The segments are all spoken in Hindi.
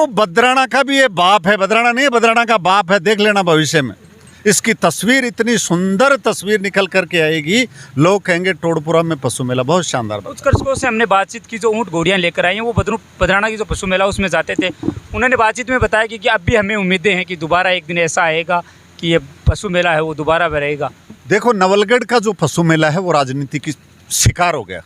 क्यों बदराना का भी ये बाप है, बदराना नहीं है, बदराना का बाप है। देख लेना भविष्य में इसकी तस्वीर, इतनी सुंदर तस्वीर निकल करके आएगी, लोग कहेंगे टोडपुरा में पशु मेला बहुत शानदार। उत्कर्षकों से हमने बातचीत की, जो ऊँट घोड़ियाँ लेकर आई हैं वो बदराना की जो पशु मेला उसमें जाते थे। उन्होंने बातचीत में बताया कि अब भी हमें उम्मीदें हैं कि दोबारा एक दिन ऐसा आएगा कि ये पशु मेला है वो दोबारा रहेगा। देखो, नवलगढ़ का जो पशु मेला है वो राजनीति की शिकार हो गया।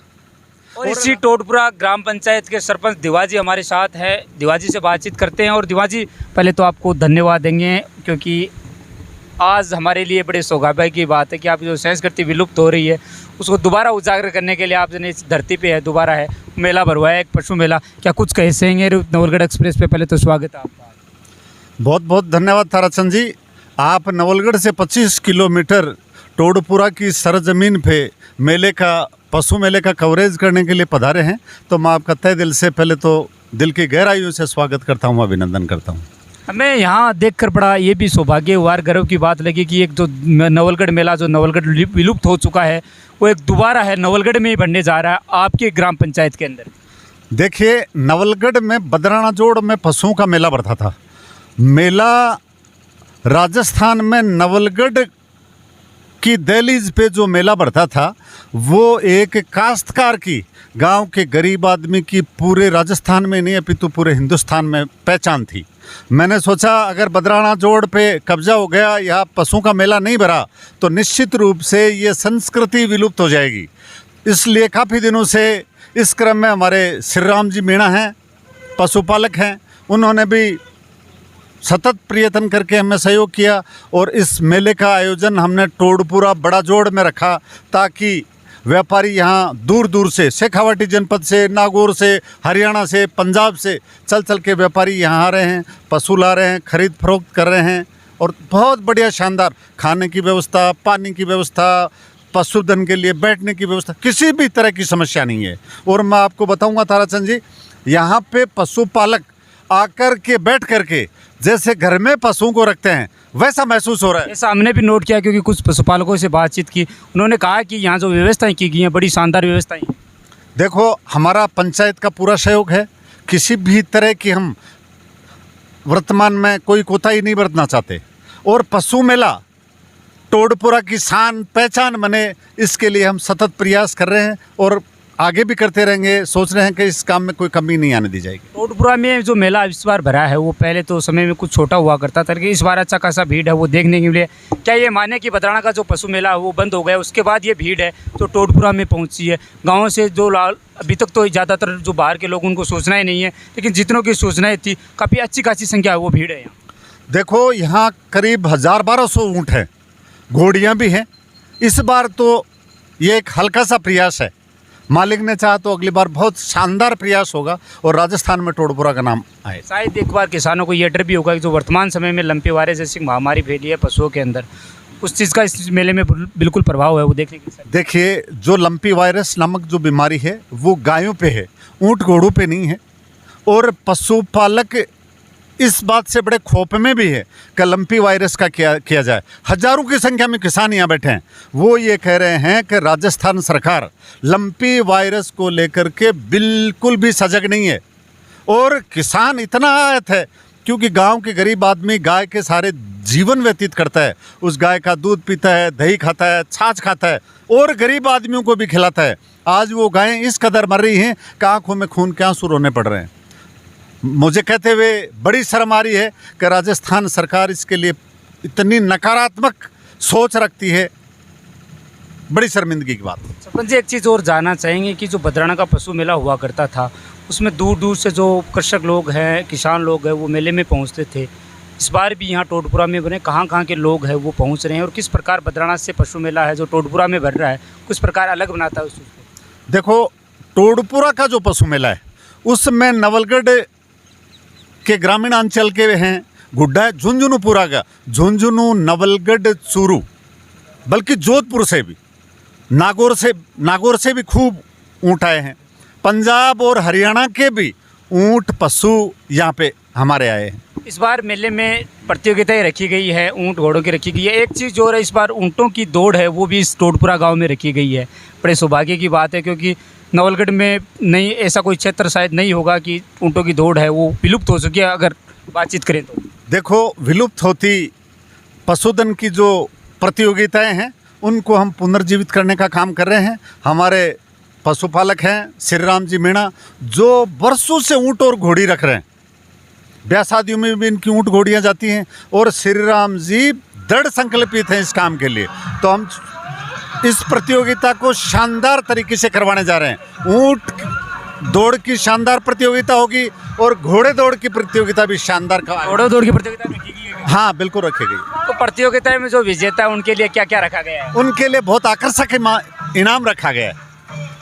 और इसी टोडपुरा ग्राम पंचायत के सरपंच दिवाजी हमारे साथ है। दिवाजी से बातचीत करते हैं। और दिवाजी, पहले तो आपको धन्यवाद देंगे क्योंकि आज हमारे लिए बड़े सौभाग्य की बात है कि आप जो संस्कृति विलुप्त हो रही है उसको दोबारा उजागर करने के लिए आपने इस धरती पे है, दोबारा है मेला भरवाया, एक पशु मेला। क्या कुछ कह सकेंगे नवलगढ़ एक्सप्रेस पे? पहले तो स्वागत है आपका। बहुत बहुत धन्यवाद ताराचंद जी। आप नवलगढ़ से 25 किलोमीटर टोडपुरा की सरजमीन पे मेले का, पशु मेले का कवरेज करने के लिए पधारे हैं, तो मैं आपका तहे दिल से, पहले तो दिल की गहराइयों से स्वागत करता हूँ, अभिनंदन करता हूँ। हमें यहाँ देखकर बड़ा ये भी सौभाग्य और गर्व की बात लगी कि एक जो नवलगढ़ मेला जो नवलगढ़ विलुप्त हो चुका है वो एक दोबारा है नवलगढ़ में ही बनने जा रहा है आपके ग्राम पंचायत के अंदर। देखिए, नवलगढ़ में बदराना जोड़ में पशुओं का मेला बढ़ता था। मेला राजस्थान में नवलगढ़ की दहलीज पे जो मेला बढ़ता था वो एक काश्तकार की, गांव के गरीब आदमी की पूरे राजस्थान में नहीं अपितु पूरे हिंदुस्तान में पहचान थी। मैंने सोचा अगर बदराना जोड़ पे कब्जा हो गया, यहाँ पशुओं का मेला नहीं भरा, तो निश्चित रूप से ये संस्कृति विलुप्त हो जाएगी। इसलिए काफ़ी दिनों से इस क्रम में हमारे श्री राम जी मीणा हैं, पशुपालक हैं, उन्होंने भी सतत प्रयत्न करके हमें सहयोग किया और इस मेले का आयोजन हमने टोडपुरा बड़ा जोड़ में रखा ताकि व्यापारी यहाँ दूर दूर से, शेखावाटी जनपद से, नागौर से, हरियाणा से, पंजाब से चल चल के व्यापारी यहाँ आ रहे हैं, पशु ला रहे हैं, खरीद फरोख्त कर रहे हैं। और बहुत बढ़िया शानदार खाने की व्यवस्था, पानी की व्यवस्था, पशुधन के लिए बैठने की व्यवस्था, किसी भी तरह की समस्या नहीं है। और मैं आपको बताऊँगा ताराचंद जी, यहाँ पे पशुपालक आकर के बैठ करके जैसे घर में पशुओं को रखते हैं वैसा महसूस हो रहा है। ऐसा हमने भी नोट किया क्योंकि कुछ पशुपालकों से बातचीत की, उन्होंने कहा कि यहाँ जो व्यवस्थाएं की गई हैं बड़ी शानदार व्यवस्थाएं। देखो, हमारा पंचायत का पूरा सहयोग है, किसी भी तरह की हम वर्तमान में कोई कोताही नहीं बरतना चाहते। और पशु मेला टोडपुरा की शान पहचान बने, इसके लिए हम सतत प्रयास कर रहे हैं और आगे भी करते रहेंगे। सोच रहे हैं कि इस काम में कोई कमी नहीं आने दी जाएगी। टोडपुरा में जो मेला इस बार भरा है वो पहले तो समय में कुछ छोटा हुआ करता था, लेकिन इस बार अच्छा खासा भीड़ है वो देखने के लिए। क्या ये माने कि बदराना का जो पशु मेला है वो बंद हो गया, उसके बाद ये भीड़ है जो टोडपुरा में पहुंची है? गाँव से जो अभी तक तो ज़्यादातर जो बाहर के लोग उनको सूचना ही नहीं है, लेकिन जितनों की सूचनाएँ थी काफ़ी अच्छी खासी संख्या है वो भीड़ है यहाँ। देखो, यहाँ करीब 1000-1200 ऊँट हैं, घोड़ियाँ भी हैं। इस बार तो ये एक हल्का सा प्रयास है, मालिक ने चाहा तो अगली बार बहुत शानदार प्रयास होगा और राजस्थान में टोडपुरा का नाम आए। शायद एक बार किसानों को ये डर भी होगा कि जो वर्तमान समय में लंपी वायरस जैसी महामारी फैली है पशुओं के अंदर, उस चीज़ का इस मेले में बिल्कुल प्रभाव है वो देखने की। देखिए, जो लंपी वायरस नामक जो बीमारी है वो गायों पे है, ऊँट घोड़ों पे नहीं है। और पशुपालक इस बात से बड़े खौफ में भी है कि लंपी वायरस का क्या किया जाए। हजारों की संख्या में किसान यहाँ बैठे हैं, वो ये कह रहे हैं कि राजस्थान सरकार लंपी वायरस को लेकर के बिल्कुल भी सजग नहीं है। और किसान इतना आहत है क्योंकि गांव के गरीब आदमी गाय के सारे जीवन व्यतीत करता है, उस गाय का दूध पीता है, दही खाता है, छाछ खाता है और गरीब आदमियों को भी खिलाता है। आज वो गायें इस कदर मर रही हैं कि आँखों में खून के आंसू रोने पड़ रहे हैं। मुझे कहते हुए बड़ी शर्म आ रही है कि राजस्थान सरकार इसके लिए इतनी नकारात्मक सोच रखती है, बड़ी शर्मिंदगी की बात। सरपंच जी, एक चीज़ और जानना चाहेंगे कि जो बदराना का पशु मेला हुआ करता था उसमें दूर दूर से जो कृषक लोग हैं, किसान लोग हैं, वो मेले में पहुंचते थे। इस बार भी यहाँ टोडपुरा में बने कहाँ के लोग हैं वो पहुँच रहे हैं, और किस प्रकार बदराना से पशु मेला है जो टोडपुरा में भर रहा है किस प्रकार अलग बनाता है उस चीज़ को? देखो, टोडपुरा का जो पशु मेला है उसमें नवलगढ़ के ग्रामीण अंचल के हैं, गुड्डा है, झुंझुनूपुरा का, झुंझुनू, नवलगढ़, चूरू, बल्कि जोधपुर से भी, नागौर से भी खूब ऊँट आए हैं। पंजाब और हरियाणा के भी ऊँट पशु यहाँ पे हमारे आए हैं। इस बार मेले में प्रतियोगिताएं रखी गई है, ऊँट घोड़ों की रखी गई है। एक चीज़ जो है, इस बार ऊँटों की दौड़ है वो भी इस टोडपुरा गांव में रखी गई है। बड़े सौभाग्य की बात है क्योंकि नवलगढ़ में नहीं, ऐसा कोई क्षेत्र शायद नहीं होगा कि ऊँटों की दौड़ है वो विलुप्त हो चुकी है, अगर बातचीत करें तो? देखो, विलुप्त होती पशुधन की जो प्रतियोगिताएं हैं उनको हम पुनर्जीवित करने का काम कर रहे हैं। हमारे पशुपालक हैं श्री राम जी मीणा, जो वर्षों से ऊँट और घोड़ी रख रहे हैं। ब्याह शादियों में भी इनकी ऊँट घोड़ियाँ जाती हैं और श्री राम जी दृढ़ संकल्पित हैं इस काम के लिए। तो हम इस प्रतियोगिता को शानदार तरीके से करवाने जा रहे हैं। ऊँट दौड़ की शानदार प्रतियोगिता होगी और घोड़े दौड़ की प्रतियोगिता भी शानदार का घोड़े दौड़ की प्रतियोगिता में की गई है। हाँ, बिल्कुल रखी गई। तो प्रतियोगिता में जो विजेता है उनके लिए क्या क्या रखा गया है? उनके लिए बहुत आकर्षक इनाम रखा गया है।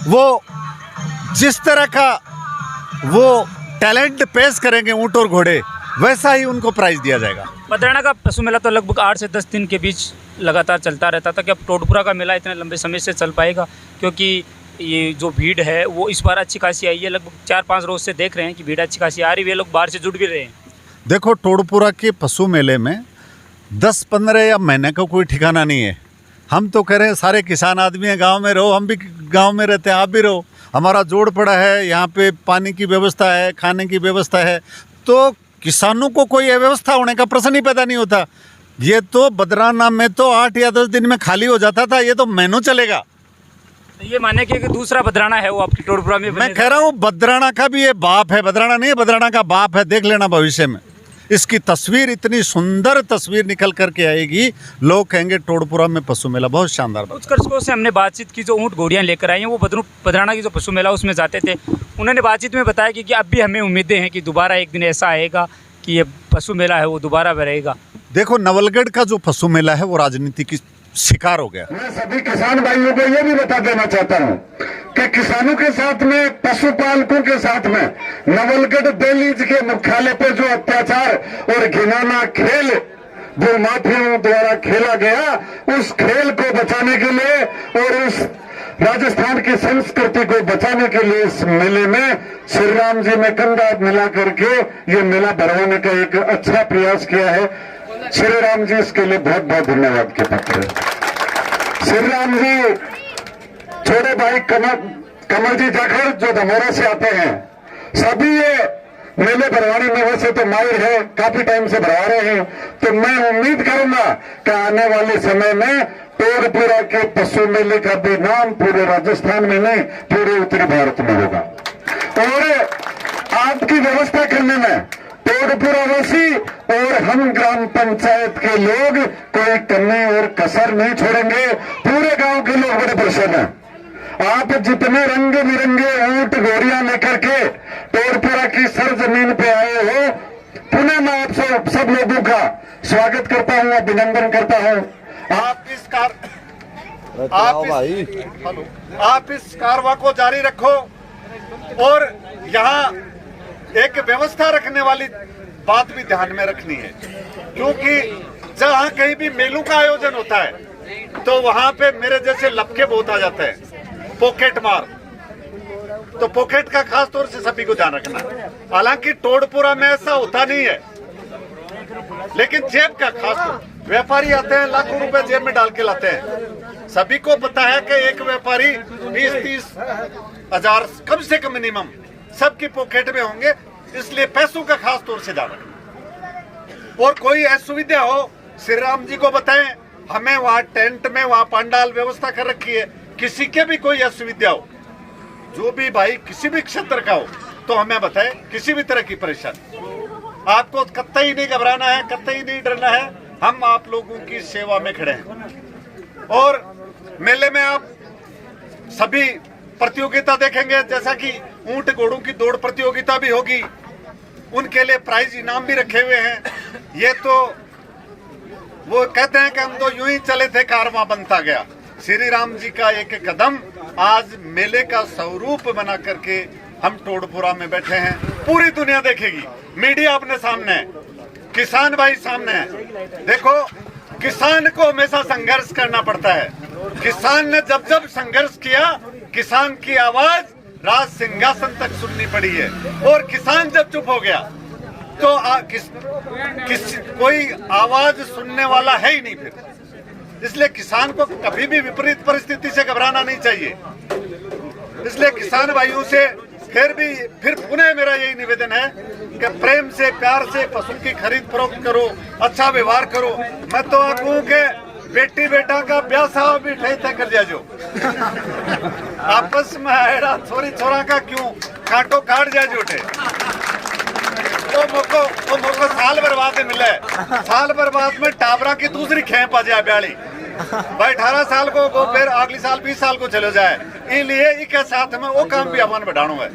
वो जिस तरह का वो टैलेंट पेश करेंगे ऊँट और घोड़े, वैसा ही उनको प्राइज दिया जाएगा। बदराना का पशु मेला तो लगभग 8 से 10 दिन के बीच लगातार चलता रहता था। क्या टोडपुरा का मेला इतने लंबे समय से चल पाएगा? क्योंकि ये जो भीड़ है वो इस बार अच्छी खासी आई है, लगभग 4-5 रोज से देख रहे हैं कि भीड़ अच्छी खासी आ रही है, लोग बाहर से जुट भी रहे हैं। देखो, टोडपुरा के पशु मेले में 10-15 या महीने का कोई ठिकाना नहीं है। हम तो कह रहे हैं सारे किसान आदमी हैं, गांव में रहो, हम भी गांव में रहते हैं, आप भी रहो। हमारा जोड़ पड़ा है, यहाँ पे पानी की व्यवस्था है, खाने की व्यवस्था है, तो किसानों को कोई अव्यवस्था होने का प्रश्न ही पैदा नहीं होता। ये तो बदराना में तो 8 या 10 दिन में खाली हो जाता था, ये तो महीनों चलेगा। ये माने कि दूसरा बदराना है वो आपकी टोडपुरा में? मैं कह रहा हूँ बदराना का भी ये बाप है, बदराना नहीं है, बदराना का बाप है। देख लेना भविष्य में इसकी तस्वीर, इतनी सुंदर तस्वीर निकल करके आएगी, लोग कहेंगे टोडपुरा में पशु मेला बहुत शानदार। कुछ दर्शकों से हमने बातचीत की जो ऊँट घोड़ियाँ लेकर आई हैं, वो बदराना की जो पशु मेला उसमें जाते थे। उन्होंने बातचीत में बताया कि अब भी हमें उम्मीदें हैं कि दोबारा एक दिन ऐसा आएगा कि ये पशु मेला है वो दोबारा रहेगा। देखो, नवलगढ़ का जो पशु मेला है वो राजनीति की शिकार हो गया। मैं सभी किसान भाइयों को ये भी बता देना चाहता हूँ कि किसानों के साथ में, पशुपालकों के साथ में नवलगढ़ देलीज के मुख्यालय पर जो अत्याचार और घिनौना खेल भूमाफियाओं द्वारा खेला गया, उस खेल को बचाने के लिए और उस राजस्थान की संस्कृति को बचाने के लिए इस मेले में श्री राम जी ने कंधा मिला करके ये मेला भरवाने का एक अच्छा प्रयास किया है। श्री राम जी इसके लिए बहुत बहुत धन्यवाद के पात्र है। श्री राम जी, छोटे भाई कमल जी जाखड़ जो धमोरा से आते हैं, सभी ये मेले भरवाने में वैसे तो माहिर है, काफी टाइम से भरवा रहे हैं। तो मैं उम्मीद करूंगा कि आने वाले समय में टोडपुरा के पशु मेले का भी नाम पूरे राजस्थान में नहीं, पूरे उत्तरी भारत में होगा। और आपकी व्यवस्था करने में टोडपुरा वासी और हम ग्राम पंचायत के लोग कोई कमी और कसर नहीं छोड़ेंगे। पूरे गांव के लोग बड़े प्रसन्न हैं। आप जितने रंग बिरंगे ऊंट घोड़ियां लेकर के टोडपुरा की सरजमीन पे आए हो, पुनः मैं आप सब लोगों का स्वागत करता हूं, अभिनंदन करता हूं। आप इस कारवा को जारी रखो और यहाँ एक व्यवस्था रखने वाली बात भी ध्यान में रखनी है, क्योंकि जहाँ कहीं भी मेलों का आयोजन होता है तो वहां पे मेरे जैसे लपके बहुत आ जाते हैं, पॉकेट मार। तो पॉकेट का खास तौर से सभी को ध्यान रखना है। हालांकि टोडपुरा में ऐसा होता नहीं है, लेकिन जेब का खास तौर, व्यापारी आते हैं लाखों रुपए जेब में डाल के लाते हैं। सभी को पता है कि एक व्यापारी 20-30 हजार कम से कम मिनिमम सबकी पॉकेट में होंगे, इसलिए पैसों का खास तौर से ध्यान रखना। और कोई असुविधा हो, श्री राम जी को बताएं, हमें वहाँ टेंट में, वहाँ पंडाल व्यवस्था कर रखी है। किसी के भी कोई असुविधा हो, जो भी भाई किसी भी क्षेत्र का हो, तो हमें बताएं। किसी भी तरह की परेशानी, आपको कतई नहीं घबराना है, कतई नहीं डरना है। हम आप लोगों की सेवा में खड़े हैं। और मेले में आप सभी प्रतियोगिता देखेंगे, जैसा कि ऊंट घोड़ों की दौड़ प्रतियोगिता भी होगी, उनके लिए प्राइज इनाम भी रखे हुए हैं। ये तो वो कहते हैं कि हम तो यूं ही चले थे, कारवां बनता गया। श्री राम जी का एक कदम आज मेले का स्वरूप बना करके हम टोडपुरा में बैठे हैं। पूरी दुनिया देखेगी, मीडिया अपने सामने है, किसान भाई सामने है। देखो, किसान को हमेशा संघर्ष करना पड़ता है। किसान ने जब जब संघर्ष किया, किसान की आवाज राज सिंहासन तक सुननी पड़ी है। और किसान जब चुप हो गया तो कोई आवाज सुनने वाला है ही नहीं फिर। इसलिए किसान को कभी भी विपरीत परिस्थिति से घबराना नहीं चाहिए। इसलिए किसान भाइयों से फिर पुनः मेरा यही निवेदन है कि प्रेम से प्यार से पशु की खरीद फरोख्त करो, अच्छा व्यवहार करो। मैं तो कहूँ कि बेटी बेटा का ब्याह साहब भी ठही तय कर दिया जो आपस में आएड़ा छोरी छोरा का क्यों काटो काट जाए जोटे वो मौको साल बर्बाद मिले, साल बर्बाद में टाबरा की दूसरी खेप आ जाए ब्याली भाई 18 साल को वो फिर अगली साल 20 साल को चले जाए, इसलिए एक साथ में वो काम भी अपन बढ़ाना है।